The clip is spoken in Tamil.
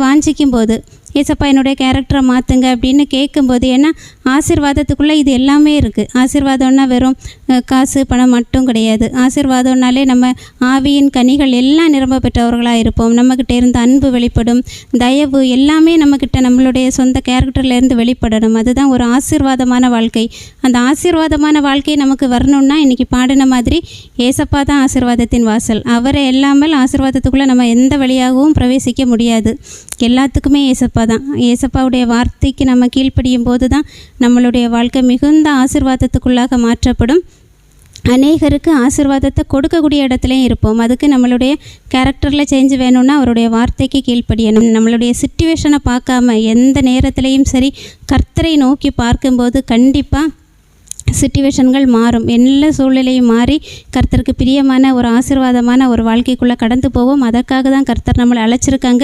வாஞ்சிக்கும் போது, ஏசப்பா என்னுடைய கேரக்டரை மாற்றுங்க அப்படின்னு கேட்கும்போது, ஏன்னா ஆசீர்வாதத்துக்குள்ளே இது எல்லாமே இருக்குது. ஆசீர்வாதம்னா வெறும் காசு பணம் மட்டும் கிடையாது. ஆசீர்வாதம்னாலே நம்ம ஆவியின் கனிகள் எல்லாம் நிரம்ப பெற்றவர்களாக இருப்போம். நம்மக்கிட்ட இருந்து அன்பு வெளிப்படும், தயவு எல்லாமே நம்மக்கிட்ட நம்மளுடைய சொந்த கேரக்டர்லேருந்து வெளிப்படணும். அதுதான் ஒரு ஆசீர்வாதமான வாழ்க்கை. அந்த ஆசீர்வாதமான வாழ்க்கை நமக்கு வரணும்னா இன்றைக்கி பாடின மாதிரி ஏசப்பா தான் ஆசீர்வாதத்தின் வாசல். அவரை இல்லாமல் ஆசீர்வாதத்துக்குள்ளே நம்ம எந்த வழியாகவும் பிரவேசிக்க முடியாது. எல்லாத்துக்குமே ஏசப்பா தான். ஏசப்பாவுடைய வார்த்தைக்கு நம்ம கீழ்ப்படியும் போது தான் நம்மளுடைய வாழ்க்கை மிகுந்த ஆசீர்வாதத்துக்குள்ளாக மாற்றப்படும். அநேகருக்கு ஆசீர்வாதத்தை கொடுக்கக்கூடிய இடத்துலையும் இருப்போம். அதுக்கு நம்மளுடைய கேரக்டரில் சேஞ்ச் வேணும்னா அவருடைய வார்த்தைக்கு கீழ்ப்படியணும். நம்மளுடைய சிச்சுவேஷனை பார்க்காம எந்த நேரத்துலையும் சரி கர்த்தரை நோக்கி பார்க்கும்போது கண்டிப்பாக சிச்சுவேஷன்கள் மாறும். எல்லா சூழ்நிலையும் மாறி கர்த்தருக்கு பிரியமான ஒரு ஆசீர்வாதமான ஒரு வாழ்க்கைக்குள்ளே கடந்து போவோம். அதற்காக தான் கர்த்தர் நம்மளை அழைச்சிருக்காங்க.